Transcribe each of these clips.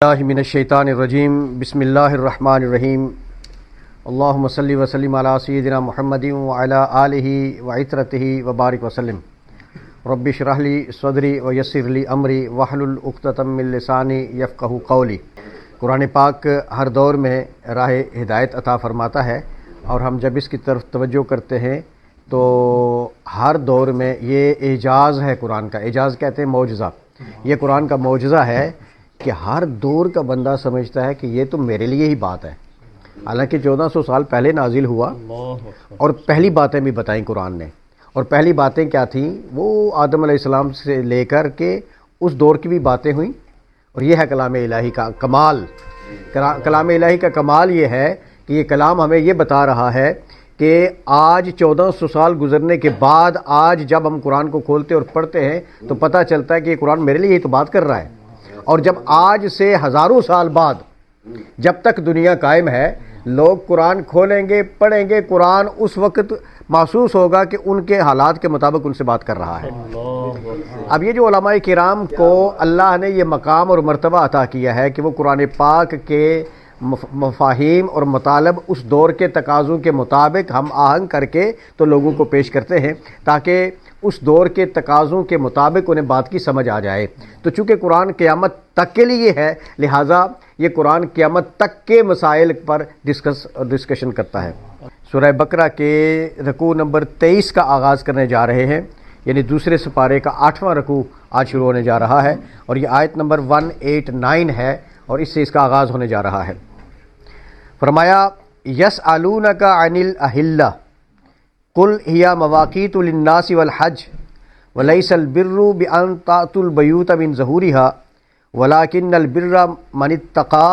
اللہ من الشیطان الرجیم بسم اللہ الرحمن الرحیم اللہم صلی وسلم علی سیدنا محمد وعلی آلہ وعطرتہ وبارک وسلم رب اشرح لی صدری ویسر لی امری واحلل عقدۃ من لسانی یفقہوا قولی۔ قرآن پاک ہر دور میں راہ ہدایت عطا فرماتا ہے، اور ہم جب اس کی طرف توجہ کرتے ہیں تو ہر دور میں یہ اعجاز ہے قرآن کا۔ اعجاز کہتے ہیں معجزہ۔ یہ قرآن کا معجزہ ہے کہ ہر دور کا بندہ سمجھتا ہے کہ یہ تو میرے لیے ہی بات ہے، حالانکہ 1400 سال پہلے نازل ہوا اور پہلی باتیں بھی بتائیں قرآن نے۔ اور پہلی باتیں کیا تھیں؟ وہ آدم علیہ السلام سے لے کر کے اس دور کی بھی باتیں ہوئیں، اور یہ ہے کلام الہی کا کمال۔ کلام الہی کا کمال یہ ہے کہ یہ کلام ہمیں یہ بتا رہا ہے کہ آج 1400 سال گزرنے کے بعد آج جب ہم قرآن کو کھولتے اور پڑھتے ہیں تو پتہ چلتا ہے کہ یہ قرآن میرے لیے ہی تو بات کر رہا ہے۔ اور جب آج سے ہزاروں سال بعد جب تک دنیا قائم ہے لوگ قرآن کھولیں گے، پڑھیں گے، قرآن اس وقت محسوس ہوگا کہ ان کے حالات کے مطابق ان سے بات کر رہا ہے۔ اب یہ جو علماء کرام کو اللہ نے یہ مقام اور مرتبہ عطا کیا ہے کہ وہ قرآن پاک کے مفاہیم اور مطالب اس دور کے تقاضوں کے مطابق ہم آہنگ کر کے تو لوگوں کو پیش کرتے ہیں تاکہ اس دور کے تقاضوں کے مطابق انہیں بات کی سمجھ آ جائے۔ تو چونکہ قرآن قیامت تک کے لیے ہے، لہٰذا یہ قرآن قیامت تک کے مسائل پر ڈسکشن کرتا ہے۔ سورہ بقرہ کے رکوع نمبر 23 کا آغاز کرنے جا رہے ہیں، یعنی دوسرے سپارے کا 8واں رکوع آج شروع ہونے جا رہا ہے، اور یہ آیت نمبر 189 ہے، اور اس سے اس کا آغاز ہونے جا رہا ہے۔ فرمایا یسألونک عن الأہلہ قل ہی مواقیت للناس والحج ولیس البر بأن تأتوا البیوت من ظہورها ولکن البر من اتقى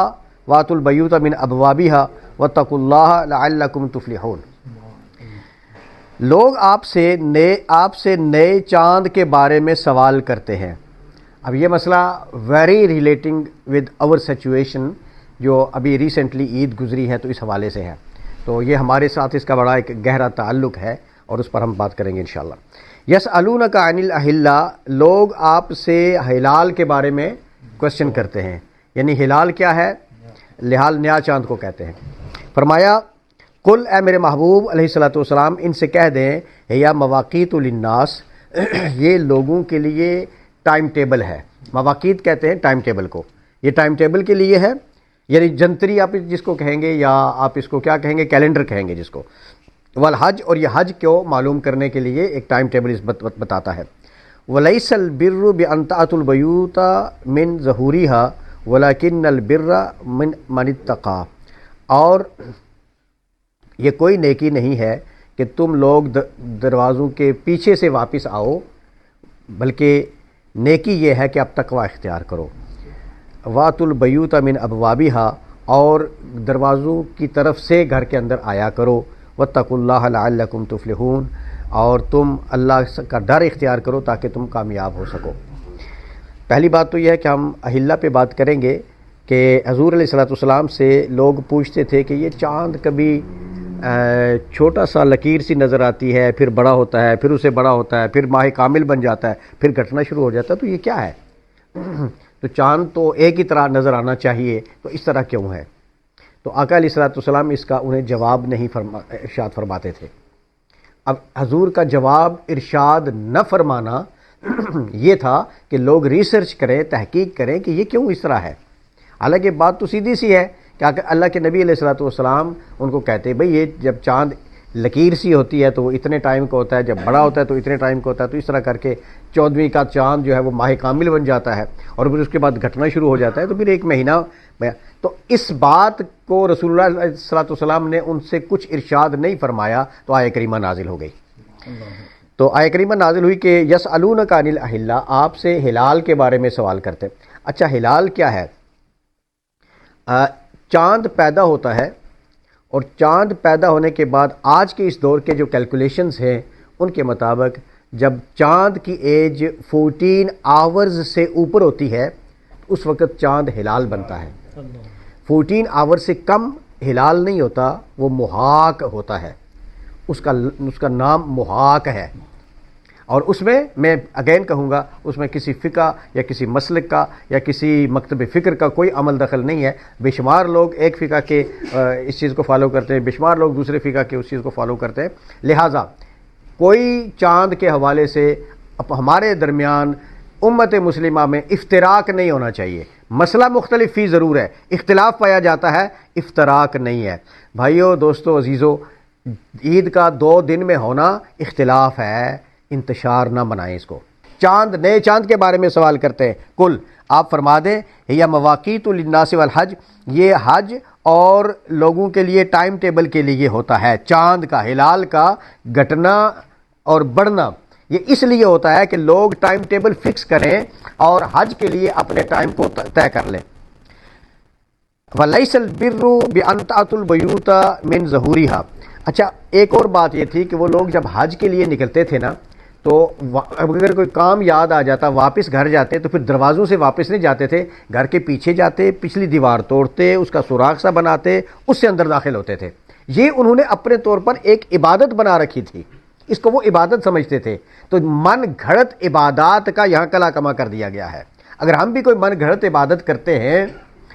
واتوا البیوت من ابوابها واتقوا اللہ لعلکم تفلحون۔ لوگ آپ سے نئے چاند کے بارے میں سوال کرتے ہیں۔ اب یہ مسئلہ very relating with our situation, جو ابھی ریسنٹلی عید گزری ہے تو اس حوالے سے ہے، تو یہ ہمارے ساتھ اس کا بڑا ایک گہرا تعلق ہے، اور اس پر ہم بات کریں گے انشاءاللہ۔ یسألونک عن الأہلہ، لوگ آپ سے ہلال کے بارے میں کوشچن کرتے ہیں، یعنی ہلال کیا ہے؟ لحال نیا چاند کو کہتے ہیں۔ فرمایا قل، اے میرے محبوب علیہ الصلوۃ والسلام ان سے کہہ دیں یا مواقیت للناس، یہ لوگوں کے لیے ٹائم ٹیبل ہے۔ مواقیت کہتے ہیں ٹائم ٹیبل کو، یہ ٹائم ٹیبل کے لیے ہے، یعنی جنتری آپ جس کو کہیں گے، یا آپ اس کو کیا کہیں گے، کیلنڈر کہیں گے جس کو۔ والحج، اور یہ حج کو معلوم کرنے کے لیے ایک ٹائم ٹیبل اس بتاتا ہے۔ ولیس البر بأن تأتوا البیوت من ظہورها ولکن البر من اتقى، اور یہ کوئی نیکی نہیں ہے کہ تم لوگ دروازوں کے پیچھے سے واپس آؤ، بلکہ نیکی یہ ہے کہ اب تقوی اختیار کرو۔ واتوا البیوت من ابوابها، اور دروازوں کی طرف سے گھر کے اندر آیا کرو۔ واتقوا اللہ لعلکم تفلحون، اور تم اللہ کا ڈر اختیار کرو تاکہ تم کامیاب ہو سکو۔ پہلی بات تو یہ ہے کہ ہم اہلہ پہ بات کریں گے کہ حضور علیہ الصلوۃ والسلام سے لوگ پوچھتے تھے کہ یہ چاند کبھی چھوٹا سا لکیر سی نظر آتی ہے، پھر بڑا ہوتا ہے، پھر اسے بڑا ہوتا ہے، پھر ماہ کامل بن جاتا ہے، پھر گھٹنا شروع ہو جاتا ہے، تو یہ کیا ہے؟ تو چاند تو ایک ہی طرح نظر آنا چاہیے، تو اس طرح کیوں ہے؟ تو آقا علیہ الصلوۃ والسلام اس کا انہیں جواب نہیں ارشاد فرماتے تھے۔ اب حضور کا جواب ارشاد نہ فرمانا یہ تھا کہ لوگ ریسرچ کریں، تحقیق کریں کہ یہ کیوں اس طرح ہے۔ حالانکہ بات تو سیدھی سی ہے کہ اللہ کے نبی علیہ الصلوۃ والسلام ان کو کہتے بھئی یہ جب چاند لکیر سی ہوتی ہے تو وہ اتنے ٹائم کا ہوتا ہے، جب بڑا ہوتا ہے تو اتنے ٹائم کا ہوتا ہے، تو اس طرح کر کے 14ویں کا چاند جو ہے وہ ماہ کامل بن جاتا ہے، اور پھر اس کے بعد گھٹنا شروع ہو جاتا ہے، تو پھر ایک مہینہ۔ تو اس بات کو رسول اللہ علیہ الصلوۃ والسلام نے ان سے کچھ ارشاد نہیں فرمایا، تو آیہ کریمہ نازل ہو گئی۔ تو آیہ کریمہ نازل ہوئی کہ یسألونک عن الأہلہ، آپ سے ہلال کے بارے میں سوال کرتے۔ اچھا ہلال کیا ہے؟ چاند پیدا ہوتا ہے، اور چاند پیدا ہونے کے بعد آج کے اس دور کے جو کیلکولیشنز ہیں ان کے مطابق جب چاند کی ایج 14 آورز سے اوپر ہوتی ہے اس وقت چاند ہلال بنتا ہے۔ 14 آور سے کم ہلال نہیں ہوتا، وہ محاق ہوتا ہے، اس کا نام محاق ہے۔ اور اس میں اگین کہوں گا اس میں کسی فقہ یا کسی مسلک کا یا کسی مکتب فکر کا کوئی عمل دخل نہیں ہے. بے شمار لوگ ایک فقہ کے اس چیز کو فالو کرتے ہیں، بے شمار لوگ دوسرے فقہ کے اس چیز کو فالو کرتے ہیں. لہٰذا کوئی چاند کے حوالے سے ہمارے درمیان امت مسلمہ میں افتراق نہیں ہونا چاہیے. مسئلہ مختلف فی ضرور ہے، اختلاف پایا جاتا ہے، افتراق نہیں ہے. بھائیو، دوستو، عزیزو، عید کا 2 دن میں ہونا اختلاف ہے، انتشار نہ بنائیں اس کو. نئے چاند کے بارے میں سوال کرتے ہیں. کل آپ فرما دیں یا مواقیت للناس والحج، یہ حج اور لوگوں کے لیے ٹائم ٹیبل کے لیے ہوتا ہے. چاند کا، ہلال کا گھٹنا اور بڑھنا یہ اس لیے ہوتا ہے کہ لوگ ٹائم ٹیبل فکس کریں اور حج کے لیے اپنے ٹائم کو طے کر لیں. وَلَيْسَ الْبِرُّ بِأَنْ تَأْتُوا الْبُيُوتَ مِنْ ظُهُورِهَا. اچھا، ایک اور بات یہ تھی کہ وہ لوگ جب حج کے لیے نکلتے تھے نا، تو اگر کوئی کام یاد آ جاتا، واپس گھر جاتے تو پھر دروازوں سے واپس نہیں جاتے تھے، گھر کے پیچھے جاتے، پچھلی دیوار توڑتے، اس کا سوراخ سا بناتے، اس سے اندر داخل ہوتے تھے. یہ انہوں نے اپنے طور پر ایک عبادت بنا رکھی تھی، اس کو وہ عبادت سمجھتے تھے. تو من گھڑت عبادات کا یہاں کلا کما کر دیا گیا ہے. اگر ہم بھی کوئی من گھڑت عبادت کرتے ہیں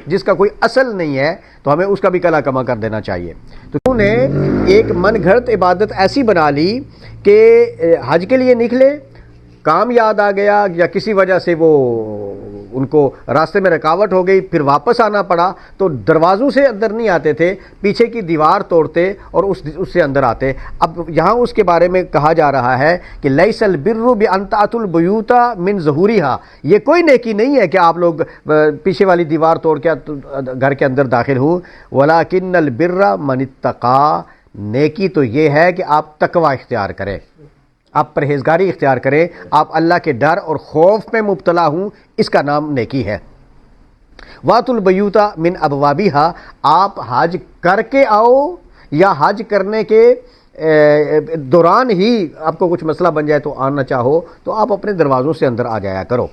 جس کا کوئی اصل نہیں ہے تو ہمیں اس کا بھی کلا کما کر دینا چاہیے. تو انہوں نے ایک من گھڑت عبادت ایسی بنا لی کہ حج کے لیے نکلے، کام یاد آ گیا یا کسی وجہ سے وہ ان کو راستے میں رکاوٹ ہو گئی، پھر واپس آنا پڑا، تو دروازوں سے اندر نہیں آتے تھے، پیچھے کی دیوار توڑتے اور اس سے اندر آتے. اب یہاں اس کے بارے میں کہا جا رہا ہے کہ لیس البر بان تأتوا البیوت من ظہورها. یہ کوئی نیکی نہیں ہے کہ آپ لوگ پیچھے والی دیوار توڑ کے گھر کے اندر داخل ہوں. ولکن البر من اتقى. نیکی تو یہ ہے کہ آپ تقوی اختیار کریں، آپ پرہیزگاری اختیار کریں، آپ اللہ کے ڈر اور خوف میں مبتلا ہوں، اس کا نام نیکی ہے. وَأْتُوا الْبُيُوتَ مِنْ أَبْوَابِهَا. آپ حج کر کے آؤ یا حج کرنے کے دوران ہی آپ کو کچھ مسئلہ بن جائے تو آنا چاہو تو آپ اپنے دروازوں سے اندر آ جایا کرو.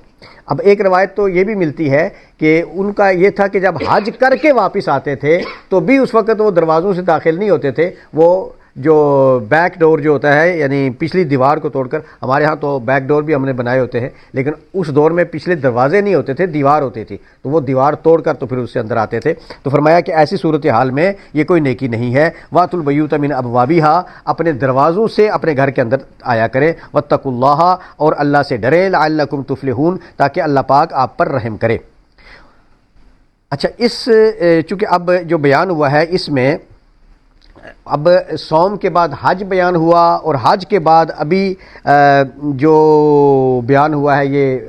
اب ایک روایت تو یہ بھی ملتی ہے کہ ان کا یہ تھا کہ جب حج کر کے واپس آتے تھے تو بھی اس وقت وہ دروازوں سے داخل نہیں ہوتے تھے، وہ جو بیک ڈور جو ہوتا ہے یعنی پچھلی دیوار کو توڑ کر، ہمارے ہاں تو بیک ڈور بھی ہم نے بنائے ہوتے ہیں لیکن اس دور میں پچھلے دروازے نہیں ہوتے تھے، دیوار ہوتی تھی، تو وہ دیوار توڑ کر تو پھر اس سے اندر آتے تھے. تو فرمایا کہ ایسی صورتحال میں یہ کوئی نیکی نہیں ہے. وَأْتُوا الْبُيُوتَ مِنْ أَبْوَابِهَا. اپنے دروازوں سے اپنے گھر کے اندر آیا کریں. وَاتَّقُوا اللَّهَ. اور اللہ سے ڈریں. لَعَلَّكُمْ تُفْلِحُونَ. تاکہ اللہ پاک آپ پر رحم کرے. اچھا، چونکہ اب جو بیان ہوا ہے اس میں اب صوم کے بعد حج بیان ہوا اور حج کے بعد ابھی جو بیان ہوا ہے یہ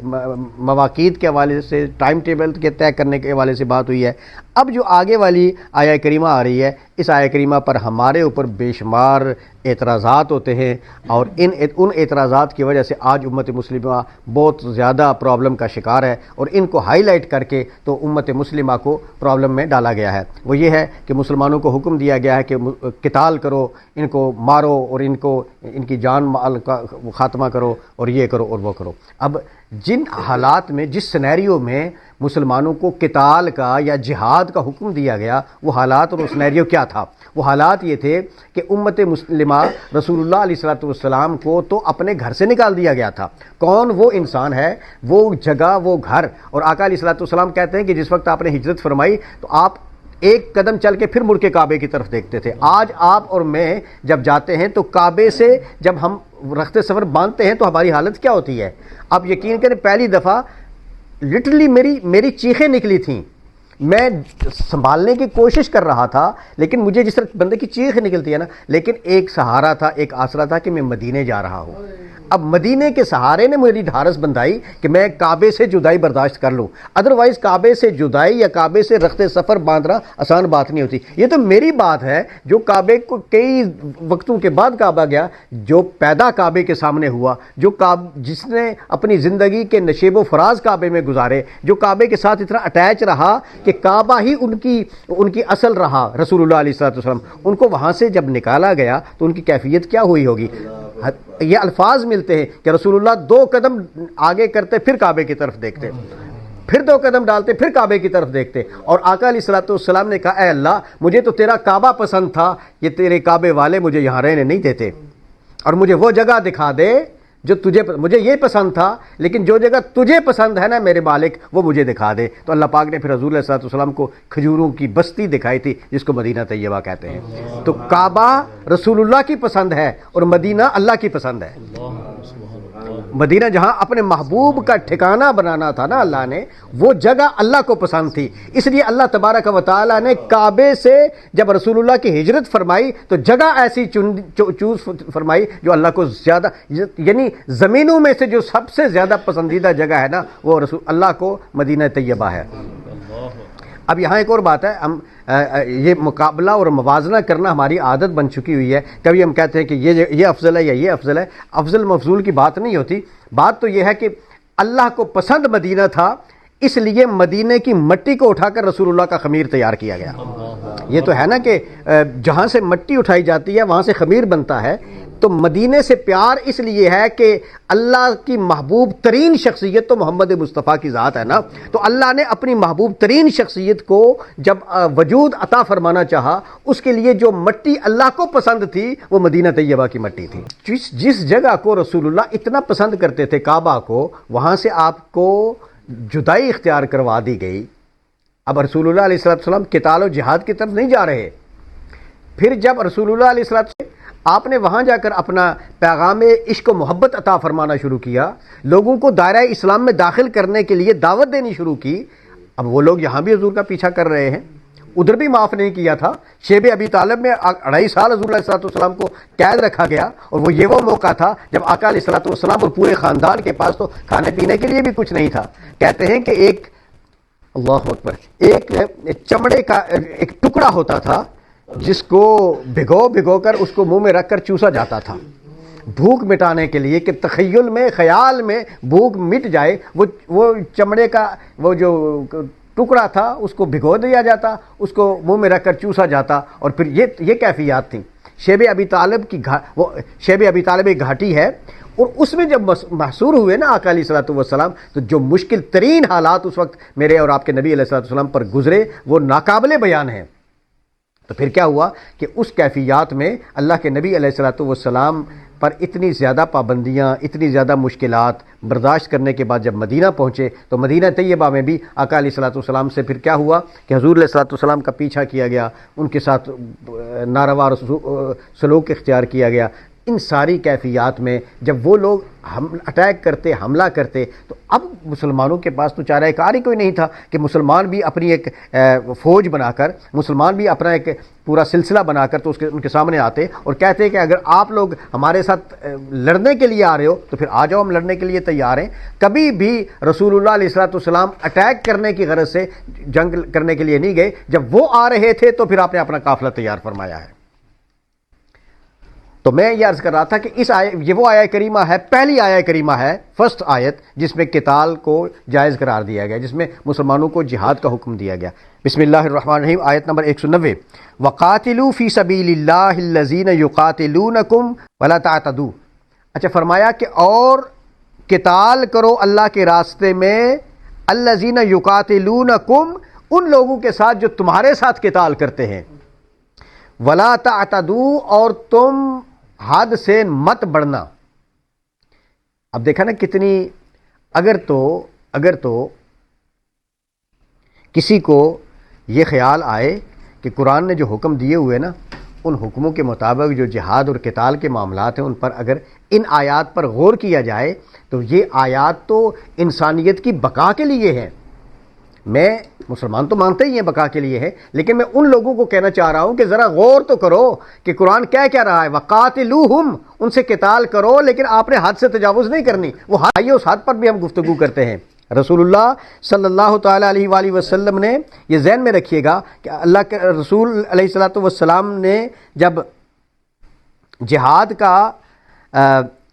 مواقیت کے حوالے سے، ٹائم ٹیبل کے طے کرنے کے حوالے سے بات ہوئی ہے. اب جو آگے والی آیہ کریمہ آ رہی ہے، اس آیہ کریمہ پر ہمارے اوپر بے شمار اعتراضات ہوتے ہیں اور ان اعتراضات کی وجہ سے آج امت مسلمہ بہت زیادہ پرابلم کا شکار ہے اور ان کو ہائی لائٹ کر کے تو امت مسلمہ کو پرابلم میں ڈالا گیا ہے. وہ یہ ہے کہ مسلمانوں کو حکم دیا گیا ہے کہ قتال کرو، ان کو مارو اور ان کی جان مال کا خاتمہ کرو اور یہ کرو اور وہ کرو. اب جن حالات میں، جس سینیریو میں مسلمانوں کو قتال کا یا جہاد کا حکم دیا گیا، وہ حالات اور وہ سینیریو کیا تھا؟ وہ حالات یہ تھے کہ امت مسلمہ رسول اللہ علیہ السلام کو تو اپنے گھر سے نکال دیا گیا تھا. کون وہ انسان ہے، وہ جگہ، وہ گھر. اور آقا علیہ السلام کہتے ہیں کہ جس وقت آپ نے ہجرت فرمائی تو آپ ایک قدم چل کے پھر مڑ کے کعبے کی طرف دیکھتے تھے. آج آپ اور میں جب جاتے ہیں تو کعبے سے جب ہم رخت سفر باندھتے ہیں تو ہماری حالت کیا ہوتی ہے؟ آپ یقین کریں، پہلی دفعہ لٹرلی میری چیخیں نکلی تھیں. میں سنبھالنے کی کوشش کر رہا تھا لیکن مجھے جس طرح بندے کی چیخ نکلتی ہے نا، لیکن ایک سہارا تھا، ایک آسرا تھا کہ میں مدینے جا رہا ہوں. اب مدینے کے سہارے نے میری ڈھارس بندھائی کہ میں کعبے سے جدائی برداشت کر لوں. ادروائز کعبے سے جدائی یا کعبے سے رخت سفر باندھنا آسان بات نہیں ہوتی. یہ تو میری بات ہے جو کعبے کو کئی وقتوں کے بعد کعبہ گیا، جو پیدا کعبے کے سامنے ہوا، جس نے اپنی زندگی کے نشیب و فراز کعبے میں گزارے، جو کعبے کے ساتھ اتنا اٹیچ رہا کہ کعبہ ہی ان کی اصل رہا. رسول اللہ علیہ السلام ان کو وہاں سے جب نکالا گیا تو ان کی کیفیت کیا ہوئی ہوگی؟ یہ الفاظ ملتے ہیں کہ رسول اللہ 2 قدم آگے کرتے پھر کعبے کی طرف دیکھتے، پھر 2 قدم ڈالتے پھر کعبے کی طرف دیکھتے. اور آقا علیہ السلام نے کہا، اے اللہ، مجھے تو تیرا کعبہ پسند تھا، یہ تیرے کعبے والے مجھے یہاں رہنے نہیں دیتے، اور مجھے وہ جگہ دکھا دے جو تجھے مجھے یہ پسند تھا لیکن جو جگہ تجھے پسند ہے نا میرے مالک وہ مجھے دکھا دے. تو اللہ پاک نے پھر حضور علیہ الصلوۃ والسلام کو کھجوروں کی بستی دکھائی تھی جس کو مدینہ طیبہ کہتے ہیں. تو کعبہ رسول اللہ کی پسند ہے اور مدینہ اللہ کی پسند ہے. مدینہ جہاں اپنے محبوب کا ٹھکانہ بنانا تھا نا اللہ نے، وہ جگہ اللہ کو پسند تھی. اس لیے اللہ تبارک و تعالیٰ نے کعبے سے جب رسول اللہ کی ہجرت فرمائی تو جگہ ایسی چوز فرمائی جو اللہ کو زیادہ، یعنی زمینوں میں سے جو سب سے زیادہ پسندیدہ جگہ ہے نا وہ رسول اللہ کو مدینہ طیبہ ہے. اب یہاں ایک اور بات ہے، ہم یہ مقابلہ اور موازنہ کرنا ہماری عادت بن چکی ہوئی ہے. کبھی ہم کہتے ہیں کہ یہ افضل ہے یا یہ افضل ہے. افضل مفضول کی بات نہیں ہوتی. بات تو یہ ہے کہ اللہ کو پسند مدینہ تھا، اس لیے مدینے کی مٹی کو اٹھا کر رسول اللہ کا خمیر تیار کیا گیا. یہ تو ہے نا کہ جہاں سے مٹی اٹھائی جاتی ہے وہاں سے خمیر بنتا ہے. تو مدینے سے پیار اس لیے ہے کہ اللہ کی محبوب ترین شخصیت تو محمد مصطفیٰ کی ذات ہے نا. تو اللہ نے اپنی محبوب ترین شخصیت کو جب وجود عطا فرمانا چاہا، اس کے لیے جو مٹی اللہ کو پسند تھی وہ مدینہ طیبہ کی مٹی تھی. جس جگہ کو رسول اللہ اتنا پسند کرتے تھے کعبہ کو، وہاں سے آپ کو جدائی اختیار کروا دی گئی. اب رسول اللہ علیہ السلام قتال و جہاد کی طرف نہیں جا رہے. پھر جب رسول اللہ علیہ السلام آپ نے وہاں جا کر اپنا پیغام عشق و محبت عطا فرمانا شروع کیا، لوگوں کو دائرہ اسلام میں داخل کرنے کے لیے دعوت دینی شروع کی. اب وہ لوگ یہاں بھی حضور کا پیچھا کر رہے ہیں، ادھر بھی معاف نہیں کیا تھا. شیب ابی طالب میں 2.5 سال حضور علیہ السلام کو قید رکھا گیا، اور وہ موقع تھا جب آقا علیہ السلام اور پورے خاندان کے پاس تو کھانے پینے کے لیے بھی کچھ نہیں تھا. کہتے ہیں کہ ایک اللہ اکبر ایک چمڑے کا ایک ٹکڑا ہوتا تھا جس کو بھگو کر اس کو منہ میں رکھ کر چوسا جاتا تھا بھوک مٹانے کے لیے، کہ تخیل میں خیال میں بھوک مٹ جائے. وہ چمڑے کا وہ جو ٹکڑا تھا اس کو بھگو دیا جاتا، اس کو منہ میں رکھ کر چوسا جاتا. اور پھر یہ کیفیات تھیں. شیب ابی طالب کی وہ شیب ابی طالب ایک گھاٹی ہے، اور اس میں جب محصور ہوئے نا آقا علیہ الصلوۃ والسلام، تو جو مشکل ترین حالات اس وقت میرے اور آپ کے نبی علیہ الصلوۃ والسلام پر گزرے وہ ناقابل بیان ہیں. تو پھر کیا ہوا کہ اس کیفیات میں اللہ کے نبی علیہ الصلوۃ والسلام پر اتنی زیادہ پابندیاں، اتنی زیادہ مشکلات برداشت کرنے کے بعد جب مدینہ پہنچے تو مدینہ طیبہ میں بھی آقا علیہ الصلوۃ والسلام سے پھر کیا ہوا کہ حضور علیہ الصلوۃ والسلام کا پیچھا کیا گیا، ان کے ساتھ ناروا سلوک اختیار کیا گیا. ان ساری کیفیات میں جب وہ لوگ اٹیک کرتے، حملہ کرتے، تو اب مسلمانوں کے پاس تو چارہ کار ہی کوئی نہیں تھا کہ مسلمان بھی اپنی ایک فوج بنا کر، مسلمان بھی اپنا ایک پورا سلسلہ بنا کر تو ان کے سامنے آتے اور کہتے کہ اگر آپ لوگ ہمارے ساتھ لڑنے کے لیے آ رہے ہو تو پھر آ جاؤ، ہم لڑنے کے لیے تیار ہیں. کبھی بھی رسول اللہ علیہ الصلوۃ والسلام اٹیک کرنے کی غرض سے جنگ کرنے کے لیے نہیں گئے. جب وہ آ رہے تھے تو پھر آپ نے اپنا قافلہ تیار فرمایا ہے. تو میں یہ عرض کر رہا تھا کہ یہ وہ آیہ کریمہ ہے، پہلی آیہ کریمہ ہے، فرسٹ آیت، جس میں قتال کو جائز قرار دیا گیا، جس میں مسلمانوں کو جہاد کا حکم دیا گیا. بسم اللہ الرحمن الرحیم، آیت نمبر 190. وَقَاتِلُوا فِي سَبِيلِ اللَّهِ الَّذِينَ يُقَاتِلُونَكُمْ وَلَا تَعْتَدُوا. اچھا فرمایا کہ اور قتال کرو اللہ کے راستے میں، الَّذِينَ يُقَاتِلُونَكُمْ، ان لوگوں کے ساتھ جو تمہارے ساتھ قتال کرتے ہیں، وَلَا تَعْتَدُوا، اور تم حد سے مت بڑھنا. اب دیکھا نا کتنی، اگر تو کسی کو یہ خیال آئے کہ قرآن نے جو حکم دیے ہوئے نا ان حکموں کے مطابق جو جہاد اور قتال کے معاملات ہیں ان پر اگر ان آیات پر غور کیا جائے تو یہ آیات تو انسانیت کی بقا کے لیے ہیں. میں مسلمان تو مانتے ہی ہیں بقا کے لیے ہے، لیکن میں ان لوگوں کو کہنا چاہ رہا ہوں کہ ذرا غور تو کرو کہ قرآن کیا رہا ہے. وقاتلوہم، ان سے قتال کرو لیکن آپ نے حد سے تجاوز نہیں کرنی. وہ آئیے اس حد پر بھی ہم گفتگو کرتے ہیں. رسول اللہ صلی اللہ تعالیٰ علیہ وآلہ وسلم نے یہ ذہن میں رکھیے گا کہ اللہ کے رسول علیہ الصلوۃ والسلام نے جب جہاد کا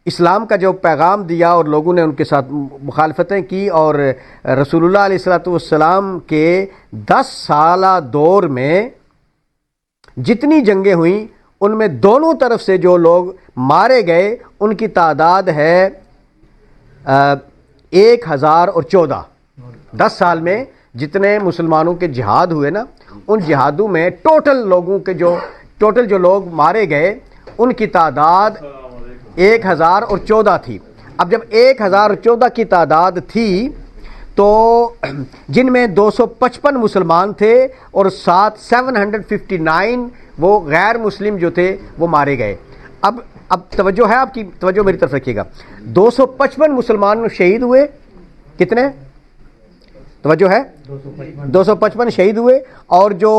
اسلام کا جو پیغام دیا اور لوگوں نے ان کے ساتھ مخالفتیں کی، اور رسول اللہ علیہ الصلوۃ والسلام کے 10 سالہ دور میں جتنی جنگیں ہوئیں ان میں دونوں طرف سے جو لوگ مارے گئے ان کی تعداد ہے 1014. 10 سال میں جتنے مسلمانوں کے جہاد ہوئے نا ان جہادوں میں ٹوٹل جو لوگ مارے گئے ان کی تعداد 1014 تھی. اب جب 1014 کی تعداد تھی تو جن میں 255 مسلمان تھے اور 759 وہ غیر مسلم جو تھے وہ مارے گئے. اب توجہ ہے آپ کی، توجہ میری طرف رکھیے گا. 255 مسلمان شہید ہوئے. کتنے؟ توجہ ہے، 255 شہید ہوئے، اور جو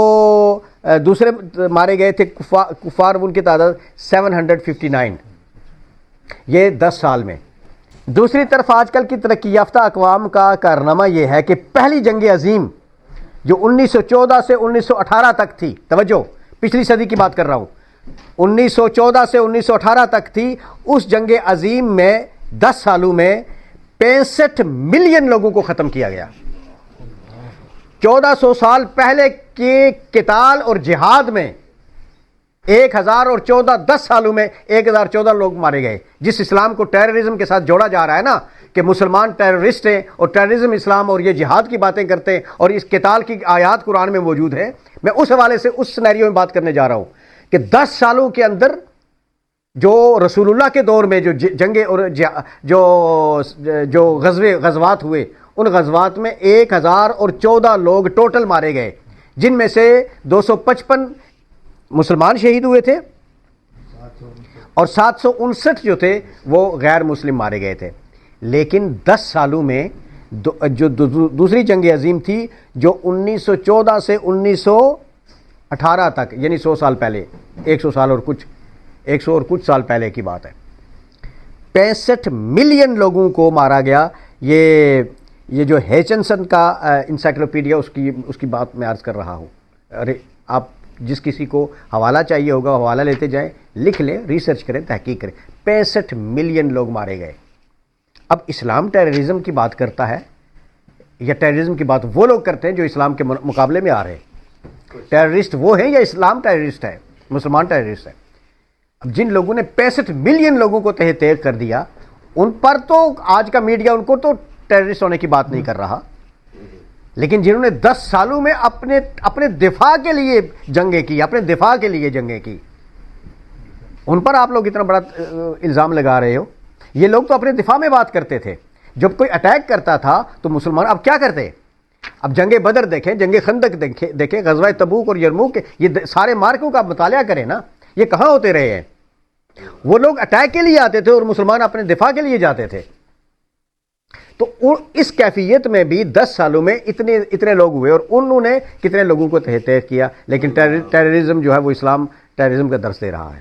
دوسرے مارے گئے تھے کفار ان کی تعداد 759. یہ 10 سال میں. دوسری طرف آج کل کی ترقی یافتہ اقوام کا کارنامہ یہ ہے کہ پہلی جنگ عظیم جو 1914 سے 1918 تک تھی، توجہ پچھلی صدی کی بات کر رہا ہوں، 1914 سے 1918 تک تھی، اس جنگ عظیم میں 10 سالوں میں 65 ملین لوگوں کو ختم کیا گیا. 1400 سال پہلے کے قتال اور جہاد میں 1014 10 سالوں میں 1014 لوگ مارے گئے. جس اسلام کو ٹیررزم کے ساتھ جوڑا جا رہا ہے نا کہ مسلمان ٹیررسٹ ہیں اور ٹیررزم اسلام اور یہ جہاد کی باتیں کرتے ہیں اور اس قتال کی آیات قرآن میں موجود ہے، میں اس حوالے سے اس سینیریو میں بات کرنے جا رہا ہوں کہ 10 سالوں کے اندر جو رسول اللہ کے دور میں جو جنگیں اور جو غزوات ہوئے، ان غزوات میں 1014 لوگ ٹوٹل مارے گئے، جن میں سے 255 مسلمان شہید ہوئے تھے اور 759 جو تھے وہ غیر مسلم مارے گئے تھے. لیکن 10 سالوں میں جو دوسری جنگ عظیم تھی جو 1914 سے 1918 تک، یعنی 100 سال پہلے، 100 سال اور کچھ سال پہلے کی بات ہے، 65 ملین لوگوں کو مارا گیا. یہ جو ہیچنسن کا انسائکلوپیڈیا اس کی بات میں عرض کر رہا ہوں. ارے آپ جس کسی کو حوالہ چاہیے ہوگا حوالہ لیتے جائیں، لکھ لیں، ریسرچ کریں، تحقیق کریں. 65 ملین لوگ مارے گئے. اب اسلام ٹیررزم کی بات کرتا ہے یا ٹیررزم کی بات وہ لوگ کرتے ہیں جو اسلام کے مقابلے میں آ رہے ہیں؟ ٹیررسٹ وہ ہیں یا اسلام ٹیررسٹ ہے، مسلمان ٹیررسٹ ہے؟ اب جن لوگوں نے 65 ملین لوگوں کو تہہ تیغ کر دیا، ان پر تو آج کا میڈیا ان کو تو ٹیررسٹ ہونے کی بات نہیں کر رہا، لیکن جنہوں نے 10 سالوں میں اپنے دفاع کے لیے جنگیں کی، اپنے دفاع کے لیے جنگیں کی، ان پر آپ لوگ اتنا بڑا الزام لگا رہے ہو. یہ لوگ تو اپنے دفاع میں بات کرتے تھے. جب کوئی اٹیک کرتا تھا تو مسلمان اب کیا کرتے؟ اب جنگ بدر دیکھیں، جنگ خندق دیکھیں، غزوہ تبوک اور یرموک، یہ سارے مارکوں کا مطالعہ کریں نا، یہ کہاں ہوتے رہے ہیں؟ وہ لوگ اٹیک کے لیے آتے تھے اور مسلمان اپنے دفاع کے لیے جاتے تھے. تو اس کیفیت میں بھی 10 سالوں میں اتنے لوگ ہوئے اور انہوں نے کتنے لوگوں کو تہہ تیغ کیا. لیکن ٹیررزم جو ہے وہ اسلام ٹیررزم کا درس دے رہا ہے.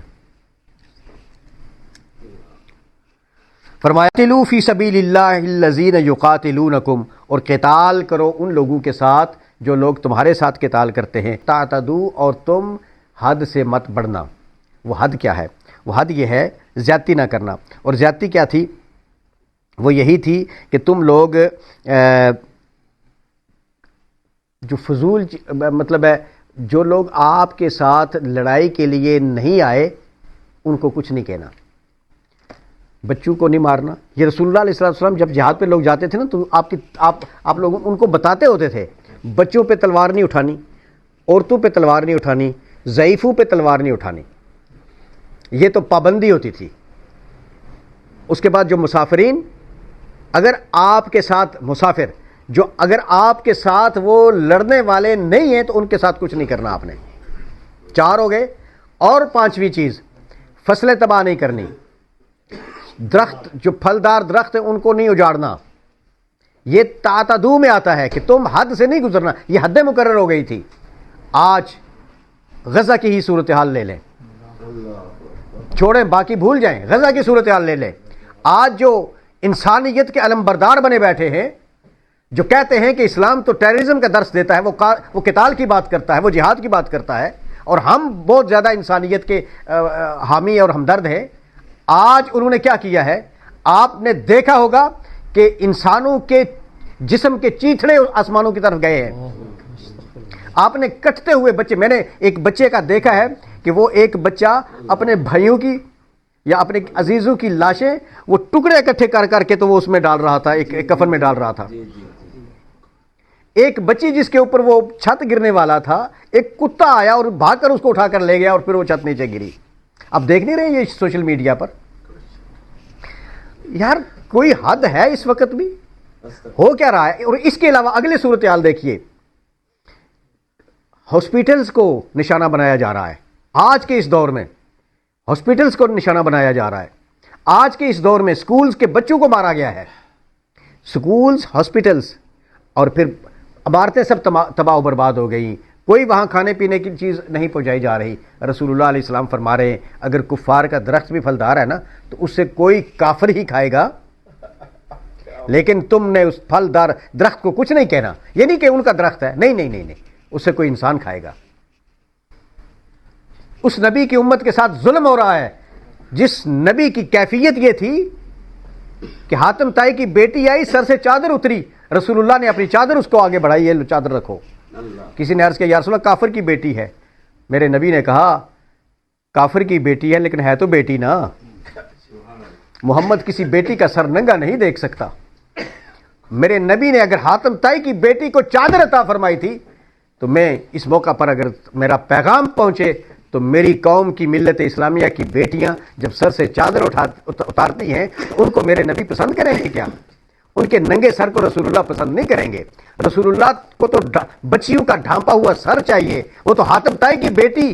فرمایا قاتلوا فی سبیل اللہ الذین یقاتلونکم، اور قتال کرو ان لوگوں کے ساتھ جو لوگ تمہارے ساتھ قتال کرتے ہیں. تعتدوا، اور تم حد سے مت بڑھنا. وہ حد کیا ہے؟ وہ حد یہ ہے زیادتی نہ کرنا. اور زیادتی کیا تھی؟ وہ یہی تھی کہ تم لوگ جو فضول مطلب ہے، جو لوگ آپ کے ساتھ لڑائی کے لیے نہیں آئے ان کو کچھ نہیں کہنا، بچوں کو نہیں مارنا. یہ رسول اللہ علیہ السلام جب جہاد پہ لوگ جاتے تھے نا تو آپ لوگ ان کو بتاتے ہوتے تھے بچوں پہ تلوار نہیں اٹھانی، عورتوں پہ تلوار نہیں اٹھانی، ضعیفوں پہ تلوار نہیں اٹھانی. یہ تو پابندی ہوتی تھی. اس کے بعد جو مسافرین، اگر آپ کے ساتھ مسافر اگر آپ کے ساتھ وہ لڑنے والے نہیں ہیں تو ان کے ساتھ کچھ نہیں کرنا آپ نے. 4 ہو گئے. اور 5ویں چیز، فصلیں تباہ نہیں کرنی. درخت جو پھلدار درخت ہیں ان کو نہیں اجاڑنا. یہ تعتدوا میں آتا ہے کہ تم حد سے نہیں گزرنا. یہ حد مقرر ہو گئی تھی. آج غزہ کی ہی صورتحال لے لیں، چھوڑیں باقی بھول جائیں، غزہ کی صورتحال لے لیں. آج جو انسانیت کے علم بردار بنے بیٹھے ہیں، جو کہتے ہیں کہ اسلام تو ٹیررزم کا درس دیتا ہے، وہ قتال کی بات کرتا ہے، وہ جہاد کی بات کرتا ہے، اور ہم بہت زیادہ انسانیت کے حامی اور ہمدرد ہیں. آج انہوں نے کیا کیا ہے؟ آپ نے دیکھا ہوگا کہ انسانوں کے جسم کے چیتھڑے آسمانوں کی طرف گئے ہیں. آپ نے کٹتے ہوئے بچے، میں نے ایک بچے کا دیکھا ہے کہ وہ ایک بچہ اپنے بھائیوں کی یا اپنے عزیزوں کی لاشیں وہ ٹکڑے اکٹھے کر کے تو وہ اس میں ڈال رہا تھا، ایک کفن میں ڈال رہا تھا. ایک بچی جس کے اوپر وہ چھت گرنے والا تھا، ایک کتا آیا اور بھاگ کر اس کو اٹھا کر لے گیا اور پھر وہ چھت نیچے گری. اب دیکھ نہیں رہے یہ سوشل میڈیا پر؟ یار کوئی حد ہے اس وقت بھی؟ ہو کیا رہا ہے؟ اور اس کے علاوہ اگلے صورتحال دیکھیے، ہاسپٹلز کو نشانہ بنایا جا رہا ہے آج کے اس دور میں، ہاسپٹلز کو نشانہ بنایا جا رہا ہے آج کے اس دور میں، سکولز کے بچوں کو مارا گیا ہے، سکولز، ہاسپٹلز، اور پھر عمارتیں سب تباہ و برباد ہو گئی، کوئی وہاں کھانے پینے کی چیز نہیں پہنچائی جا رہی۔ رسول اللہ علیہ السلام فرما رہے ہیں اگر کفار کا درخت بھی پھلدار ہے نا تو اس سے کوئی کافر ہی کھائے گا، لیکن تم نے اس پھلدار درخت کو کچھ نہیں کہنا، یہ نہیں کہ ان کا درخت ہے، نہیں نہیں نہیں نہیں، اس سے کوئی انسان کھائے گا۔ اس نبی کی امت کے ساتھ ظلم ہو رہا ہے جس نبی کی کیفیت یہ تھی کہ حاتم طائی کی بیٹی آئی، سر سے چادر اتری، رسول اللہ نے اپنی چادر اس کو آگے بڑھائی، یہ چادر رکھو۔ کسی نے عرض کیا یا رسول اللہ کافر کی بیٹی ہے، میرے نبی نے کہا کافر کی بیٹی ہے لیکن ہے تو بیٹی نا، محمد کسی بیٹی کا سر ننگا نہیں دیکھ سکتا۔ میرے نبی نے اگر حاتم طائی کی بیٹی کو چادر عطا فرمائی تھی تو میں اس موقع پر اگر میرا پیغام پہنچے تو میری قوم کی ملت اسلامیہ کی بیٹیاں جب سر سے چادر اتارتی ہیں تو ان کو میرے نبی پسند کریں گے کیا؟ ان کے ننگے سر کو رسول اللہ پسند نہیں کریں گے۔ رسول اللہ کو تو بچیوں کا ڈھانپا ہوا سر چاہیے، وہ تو حاتم طائی کی بیٹی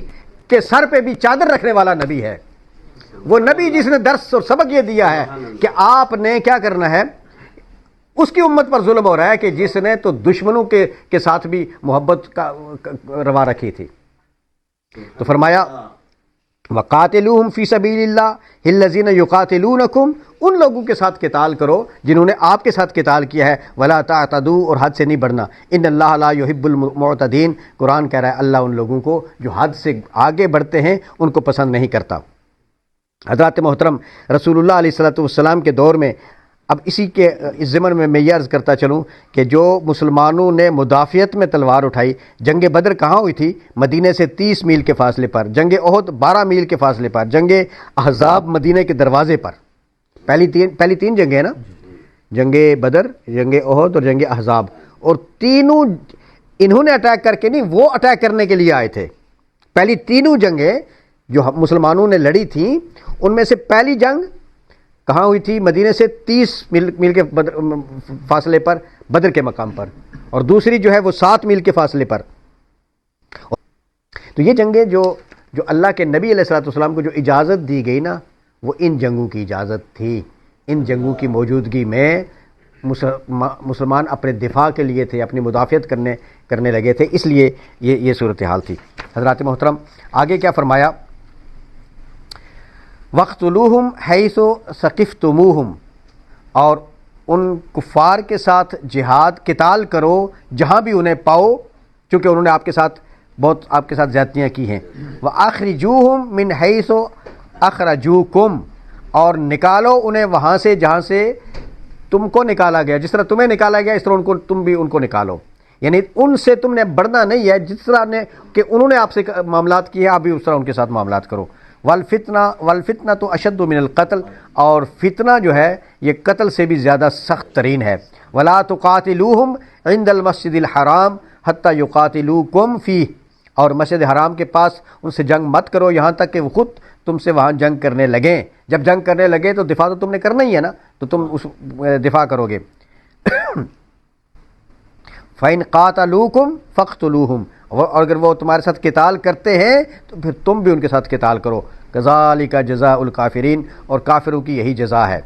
کے سر پہ بھی چادر رکھنے والا نبی ہے، وہ نبی جس نے درس اور سبق یہ دیا ہے کہ آپ نے کیا کرنا ہے۔ اس کی امت پر ظلم ہو رہا ہے کہ جس نے تو دشمنوں کے ساتھ بھی محبت کا روا رکھی تھی۔ تو فرمایا وَقَاتِلُوهُمْ فِي سَبِيلِ اللَّهِ الَّذِينَ يُقَاتِلُونَكُمْ، ان لوگوں کے ساتھ قتال کرو جنہوں نے آپ کے ساتھ قتال کیا ہے، وَلَا تَعْتَدُوا، اور حد سے نہیں بڑھنا، إِنَّ اللَّهَ لَا يُحِبُّ الْمُعْتَدِينَ، قرآن کہہ رہا ہے اللہ ان لوگوں کو جو حد سے آگے بڑھتے ہیں ان کو پسند نہیں کرتا۔ حضرات محترم، رسول اللہ علیہ السلام کے دور میں، اب اسی کے اس ضمن میں یہ عرض کرتا چلوں کہ جو مسلمانوں نے مدافعت میں تلوار اٹھائی، جنگ بدر کہاں ہوئی تھی؟ مدینے سے 30 میل کے فاصلے پر، جنگ احد 12 میل کے فاصلے پر، جنگ احزاب مدینے کے دروازے پر، پہلی تین جنگیں ہیں نا، جنگ بدر، جنگ احد اور جنگ احزاب، اور تینوں انہوں نے اٹیک کر کے نہیں، وہ اٹیک کرنے کے لیے آئے تھے۔ پہلی تینوں جنگیں جو مسلمانوں نے لڑی تھیں ان میں سے پہلی جنگ کہاں ہوئی تھی؟ مدینے سے 30 میل کے فاصلے پر، بدر کے مقام پر، اور دوسری جو ہے وہ 7 میل کے فاصلے پر۔ تو یہ جنگیں جو اللہ کے نبی علیہ السلام کو جو اجازت دی گئی نا، وہ ان جنگوں کی اجازت تھی۔ ان جنگوں کی موجودگی میں مسلمان اپنے دفاع کے لیے تھے، اپنی مدافعت کرنے لگے تھے، اس لیے یہ صورتحال تھی۔ حضرات محترم، آگے کیا فرمایا؟ وَاقْتُلُوهُمْ حَيْثُ ثَقِفْتُمُوهُمْ، اور ان کفار کے ساتھ جہاد قتال کرو جہاں بھی انہیں پاؤ، چونکہ انہوں نے آپ کے ساتھ زیادتیاں کی ہیں۔ وَأَخْرِجُوهُمْ مِنْ حَيْثُ أَخْرَجُوكُمْ، اور نکالو انہیں وہاں سے جہاں سے تم کو نکالا گیا، جس طرح تمہیں نکالا گیا اس طرح تم بھی ان کو نکالو، یعنی ان سے تم نے بڑھنا نہیں ہے، جس طرح نے کہ انہوں نے آپ سے معاملات کیے آپ بھی اس طرح ان کے ساتھ معاملات کرو۔ والفتنہ تو اشد من القتل، اور فتنہ جو ہے یہ قتل سے بھی زیادہ سخت ترین ہے۔ ولا تقاتلوہم عند المسجد الحرام حتی یقاتلوکم فیہ، اور مسجد حرام کے پاس ان سے جنگ مت کرو یہاں تک کہ وہ خود تم سے وہاں جنگ کرنے لگیں۔ جب جنگ کرنے لگے تو دفاع تو تم نے کرنا ہی ہے نا، تو تم اس دفاع کرو گے۔ فَإِنْ قَاتَلُوكُمْ فَاقْتُلُوهُمْ، اور اگر وہ تمہارے ساتھ قتال کرتے ہیں تو پھر تم بھی ان کے ساتھ قتال کرو۔ كَذَلِكَ جَزَاءُ الْكَافِرِينَ، اور کافروں کی یہی جزا ہے۔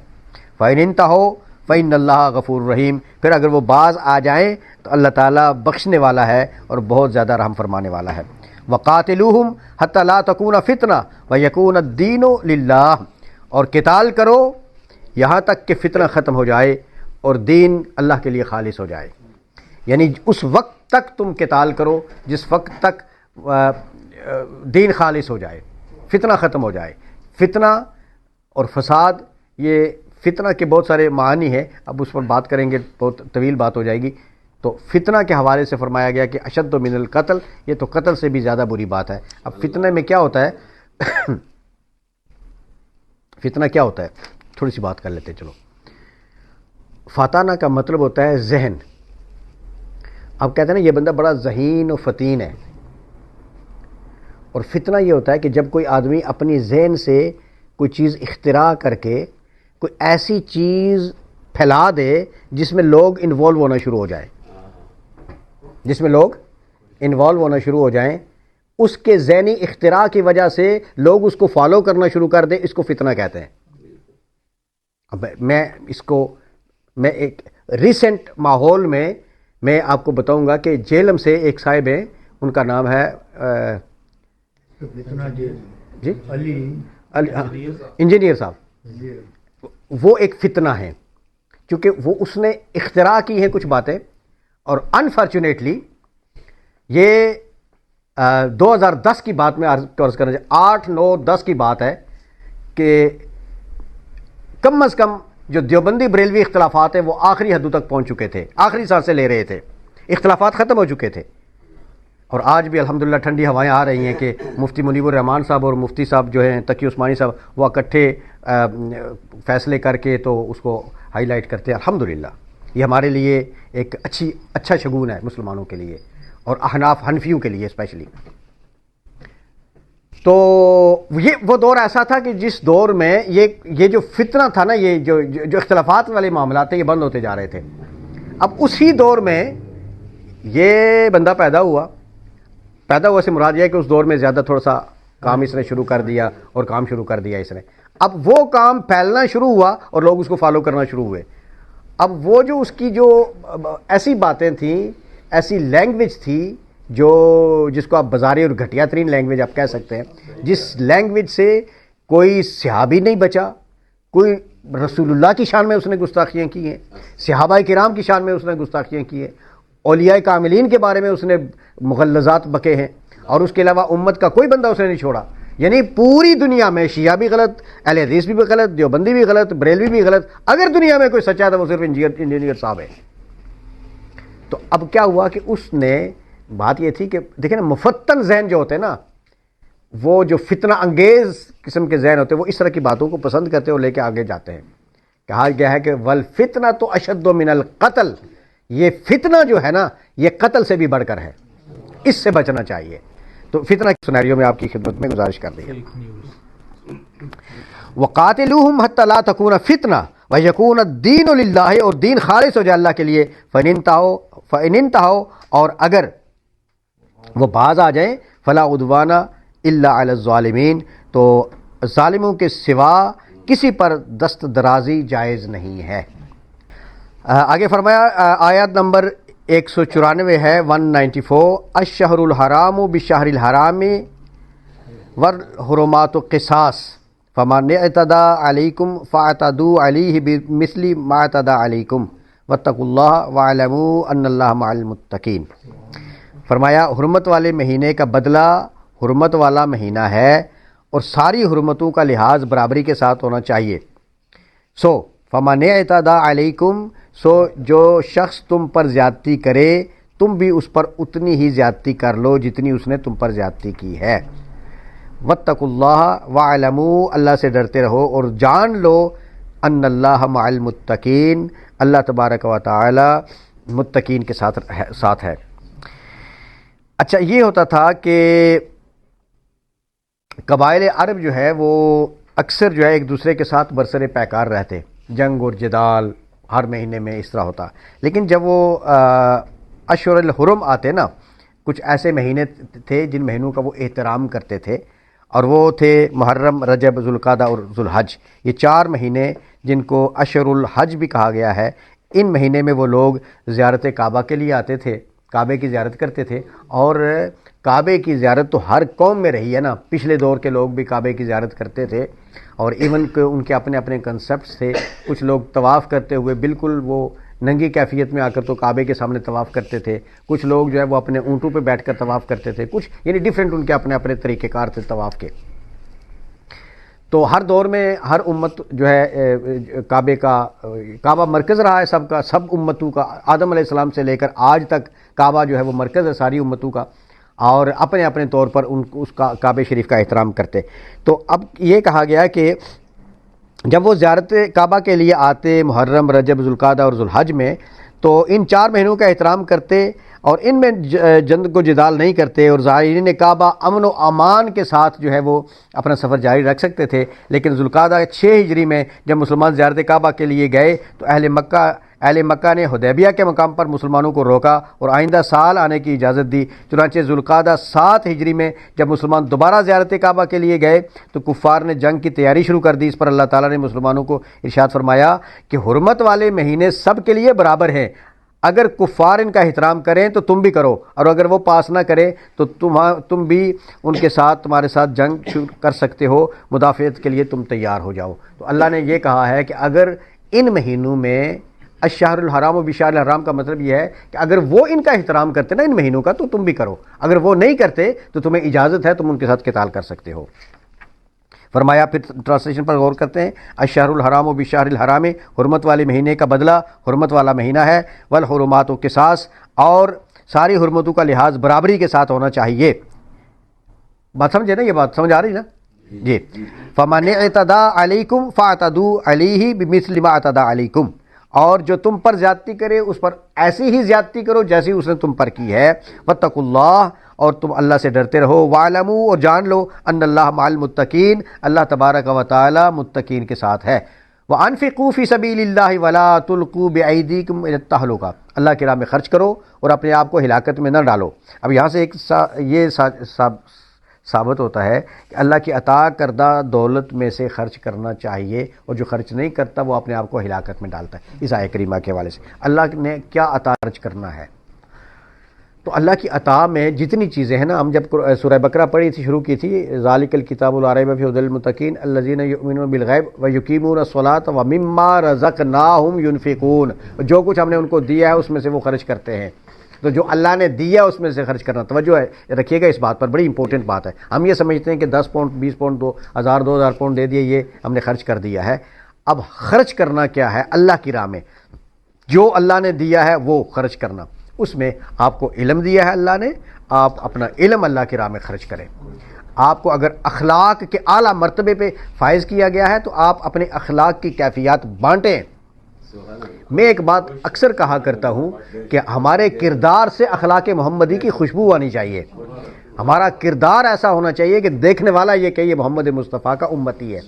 فَإِنِ انْتَهُوا فَإِنَّ اللَّهَ غَفُورٌ رَحِيمٌ، پھر اگر وہ باز آ جائیں تو اللہ تعالیٰ بخشنے والا ہے اور بہت زیادہ رحم فرمانے والا ہے۔ وَقَاتِلُوهُمْ حَتَّى لَا تَكُونَ فِتْنَةٌ وَيَكُونَ الدِّينُ لِلَّهِ، اور قتال کرو یہاں تک کہ فتنہ ختم ہو جائے اور دین اللہ کے لیے خالص ہو جائے، یعنی اس وقت تک تم قتال کرو جس وقت تک دین خالص ہو جائے، فتنہ ختم ہو جائے۔ فتنہ اور فساد، یہ فتنہ کے بہت سارے معانی ہیں، اب اس پر بات کریں گے، بہت طویل بات ہو جائے گی۔ تو فتنہ کے حوالے سے فرمایا گیا کہ اشد من القتل، یہ تو قتل سے بھی زیادہ بری بات ہے۔ اب فتنہ میں کیا ہوتا ہے؟ فتنہ کیا ہوتا ہے؟ تھوڑی سی بات کر لیتے ہیں، چلو۔ فاتانہ کا مطلب ہوتا ہے ذہن۔ اب کہتے ہیں نا یہ بندہ بڑا ذہین و فتین ہے، اور فتنہ یہ ہوتا ہے کہ جب کوئی آدمی اپنی ذہن سے کوئی چیز اختراع کر کے کوئی ایسی چیز پھیلا دے جس میں لوگ انوالو ہونا شروع ہو جائیں، جس میں لوگ انوالو ہونا شروع ہو جائیں، اس کے ذہنی اختراع کی وجہ سے لوگ اس کو فالو کرنا شروع کر دیں، اس کو فتنہ کہتے ہیں۔ اب میں ایک ریسنٹ ماحول میں آپ کو بتاؤں گا کہ جیلم سے ایک صاحب ہیں، ان کا نام ہے جی انجینئر صاحب، وہ ایک فتنہ ہیں، چونکہ وہ اس نے اختراع کی ہیں کچھ باتیں، اور انفارچونیٹلی یہ 2010 کی بات میں عرض کرنا چاہیے، 8 9 10 کی بات ہے کہ کم از کم جو دیوبندی بریلوی اختلافات ہیں وہ آخری حدوں تک پہنچ چکے تھے، آخری سانسیں لے رہے تھے، اختلافات ختم ہو چکے تھے، اور آج بھی الحمدللہ ٹھنڈی ہوائیں آ رہی ہیں کہ مفتی منیب الرحمان صاحب اور مفتی صاحب جو ہیں تقی عثمانی صاحب، وہ اکٹھے فیصلے کر کے تو اس کو ہائی لائٹ کرتے ہیں۔ الحمدللہ یہ ہمارے لیے ایک اچھا شگون ہے مسلمانوں کے لیے، اور احناف حنفیوں کے لیے اسپیشلی۔ تو یہ وہ دور ایسا تھا کہ جس دور میں یہ جو فتنہ تھا نا، یہ جو اختلافات والے معاملات تھے، یہ بند ہوتے جا رہے تھے۔ اب اسی دور میں یہ بندہ پیدا ہوا سے مراد یہ ہے کہ اس دور میں زیادہ تھوڑا سا کام اس نے شروع کر دیا، اور کام شروع کر دیا اس نے۔ اب وہ کام پھیلنا شروع ہوا اور لوگ اس کو فالو کرنا شروع ہوئے۔ اب وہ جو اس کی جو ایسی باتیں تھیں، ایسی لینگویج تھی جس کو آپ بازاری اور گھٹیا ترین لینگویج آپ کہہ سکتے ہیں، جس لینگویج سے کوئی صحابی نہیں بچا، کوئی رسول اللہ کی شان میں اس نے گستاخیاں کی ہیں، صحابہ کرام کی شان میں اس نے گستاخیاں کی ہیں، اولیاء کاملین کے بارے میں اس نے مغلظات بکے ہیں، اور اس کے علاوہ امت کا کوئی بندہ اس نے نہیں چھوڑا۔ یعنی پوری دنیا میں شیعہ بھی غلط، اہل حدیث بھی غلط، دیوبندی بھی غلط، بریلوی بھی غلط، اگر دنیا میں کوئی سچا تھا وہ صرف انجینئر صاحب ہے۔ تو اب کیا ہوا کہ اس نے بات یہ تھی کہ دیکھیں نا، مفتن ذہن جو ہوتے ہیں نا، وہ جو فتنہ انگیز قسم کے ذہن ہوتے ہیں، وہ اس طرح کی باتوں کو پسند کرتے ہیں اور لے کے آگے جاتے ہیں۔ کہا گیا ہے کہ والفتنہ تو اشد من القتل، یہ فتنہ جو ہے نا یہ قتل سے بھی بڑھ کر ہے، اس سے بچنا چاہیے۔ تو فتنہ کی سناریو میں آپ کی خدمت میں گزارش کر دی ہے۔ وقاتلوہم حتی لا تکون فتنہ ویکون الدین للہ، اور دین خالص ہو جائے اللہ کے لیے۔ فإن انتہوا، اور اگر وہ باز آ جائیں، فلا عدوان الا علی الظالمین، تو ظالموں کے سوا کسی پر دست درازی جائز نہیں ہے۔ آگے فرمایا آیات نمبر 194 ہے 194، الشہر الحرام بالشہر الحرام والحرمات قصاص فمن اعتدى علیکم فاعتدوا علیہ بمثل ما اعتدى علیکم واتقوا اللہ واعلموا ان اللہ مع المتقین۔ فرمایا حرمت والے مہینے کا بدلہ حرمت والا مہینہ ہے، اور ساری حرمتوں کا لحاظ برابری کے ساتھ ہونا چاہیے۔ فمن اعتدى علیکم، جو شخص تم پر زیادتی کرے تم بھی اس پر اتنی ہی زیادتی کر لو جتنی اس نے تم پر زیادتی کی ہے۔ واتقوا اللہ واعلموا، اللہ سے ڈرتے رہو اور جان لو ان اللہ مع المتقین، اللہ تبارک و تعالی متقین کے ساتھ ہے۔ اچھا، یہ ہوتا تھا کہ قبائل عرب جو ہے وہ اکثر جو ہے ایک دوسرے کے ساتھ برسر پیکار رہتے، جنگ اور جدال ہر مہینے میں اس طرح ہوتا۔ لیکن جب وہ اشہر الحرم آتے نا، کچھ ایسے مہینے تھے جن مہینوں کا وہ احترام کرتے تھے، اور وہ تھے محرم، رجب، ذوالقعدہ اور ذوالحج، یہ 4 مہینے جن کو اشہر الحج بھی کہا گیا ہے۔ ان مہینے میں وہ لوگ زیارت کعبہ کے لیے آتے تھے، کعبے کی زیارت کرتے تھے، اور کعبے کی زیارت تو ہر قوم میں رہی ہے نا، پچھلے دور کے لوگ بھی کعبے کی زیارت کرتے تھے، اور ایون کہ ان کے اپنے اپنے کنسپٹس تھے۔ کچھ لوگ طواف کرتے ہوئے بالکل وہ ننگی کیفیت میں آ کر تو کعبے کے سامنے طواف کرتے تھے، کچھ لوگ جو ہے وہ اپنے اونٹوں پہ بیٹھ کر طواف کرتے تھے، کچھ یعنی ڈیفرنٹ ان کے اپنے اپنے طریقہ کار تھے طواف کے۔ تو ہر دور میں ہر امت جو ہے کعبہ مرکز رہا ہے سب کا، سب امتوں کا، آدم علیہ السلام سے لے کر آج تک کعبہ جو ہے وہ مرکز ہے ساری امتوں کا، اور اپنے اپنے طور پر اس کا کعبہ شریف کا احترام کرتے۔ تو اب یہ کہا گیا کہ جب وہ زیارت کعبہ کے لیے آتے محرم، رجب، ذوالقعدہ اور ذوالحج میں، تو ان 4 مہینوں کا احترام کرتے، اور ان میں جند و جدال نہیں کرتے، اور زائرین کعبہ امن و امان کے ساتھ جو ہے وہ اپنا سفر جاری رکھ سکتے تھے۔ لیکن ذوالقعدہ 6 ہجری میں جب مسلمان زیارت کعبہ کے لیے گئے تو اہل مکہ نے حدیبیہ کے مقام پر مسلمانوں کو روکا اور آئندہ سال آنے کی اجازت دی۔ چنانچہ ذوالقعدہ 7 ہجری میں جب مسلمان دوبارہ زیارت کعبہ کے لیے گئے تو کفار نے جنگ کی تیاری شروع کر دی۔ اس پر اللہ تعالیٰ نے مسلمانوں کو ارشاد فرمایا کہ حرمت والے مہینے سب کے لیے برابر ہیں، اگر کفار ان کا احترام کریں تو تم بھی کرو، اور اگر وہ پاس نہ کریں تو تم بھی ان کے ساتھ تمہارے ساتھ جنگ شروع کر سکتے ہو، مدافعت کے لیے تم تیار ہو جاؤ۔ تو اللہ نے یہ کہا ہے کہ اگر ان مہینوں میں الشہر الحرام و بشہر الحرام کا مطلب یہ ہے کہ اگر وہ ان کا احترام کرتے نا ان مہینوں کا تو تم بھی کرو، اگر وہ نہیں کرتے تو تمہیں اجازت ہے، تم ان کے ساتھ قتال کر سکتے ہو۔ فرمایا، پھر ٹرانسلیشن پر غور کرتے ہیں، الشہر الحرام و بشہر الحرام، حرمت والے مہینے کا بدلہ حرمت والا مہینہ ہے، والحرمات و قصاص، اور ساری حرمتوں کا لحاظ برابری کے ساتھ ہونا چاہیے۔ بات سمجھے نا، یہ بات سمجھ آ رہی نا جی؟ فمن اعتدى علیکم فاعتدوا علیہ بمثل ما اعتدى علیکم، اور جو تم پر زیادتی کرے اس پر ایسی ہی زیادتی کرو جیسی اس نے تم پر کی ہے۔ واتقوا اللہ، اور تم اللہ سے ڈرتے رہو۔ وَاعْلَمُوا، اور جان لو، ان اللہ مع المتقین، اللہ تبارک و تعالی متقین کے ساتھ ہے۔ وَأَنفِقُوا فِي سَبِيلِ اللَّهِ وَلَا تُلْقُوا بِأَيْدِيكُمْ إِلَى التَّهْلُكَةِ، اللہ کی راہ میں خرچ کرو اور اپنے آپ کو ہلاکت میں نہ ڈالو۔ اب یہاں سے ایک یہ ثابت ہوتا ہے کہ اللہ کی عطا کردہ دولت میں سے خرچ کرنا چاہیے، اور جو خرچ نہیں کرتا وہ اپنے آپ کو ہلاکت میں ڈالتا ہے۔ اس آیت کریمہ کے حوالے سے اللہ نے کیا عطا خرچ کرنا ہے، تو اللہ کی عطا میں جتنی چیزیں ہیں نا، ہم جب سورہ بقرہ پڑھی تھی، شروع کی تھی، ذالک الکتاب لا ریب فیہ ھدی للمتقین الذین یؤمنون بالغیب ویقیمون الصلاۃ ومما رزقناہم ینفقون، جو کچھ ہم نے ان کو دیا ہے اس میں سے وہ خرچ کرتے ہیں۔ تو جو اللہ نے دیا اس میں سے خرچ کرنا، توجہ ہے رکھیے گا اس بات پر، بڑی امپورٹنٹ بات ہے۔ ہم یہ سمجھتے ہیں کہ 10 پاؤنڈ 20 پاؤنڈ 2000 پاؤنڈ دے دیے، یہ ہم نے خرچ کر دیا ہے۔ اب خرچ کرنا کیا ہے؟ اللہ کی راہ میں جو اللہ نے دیا ہے وہ خرچ کرنا۔ اس میں آپ کو علم دیا ہے اللہ نے، آپ اپنا علم اللہ کی راہ میں خرچ کریں۔ آپ کو اگر اخلاق کے اعلیٰ مرتبے پہ فائز کیا گیا ہے تو آپ اپنے اخلاق کی کیفیات بانٹیں۔ میں ایک بات اکثر کہا کرتا ہوں کہ ہمارے کردار سے اخلاق محمدی کی خوشبو آنی چاہیے۔ ہمارا کردار ایسا ہونا چاہیے کہ دیکھنے والا یہ کہ یہ محمد مصطفیٰ کا امتی ہے۔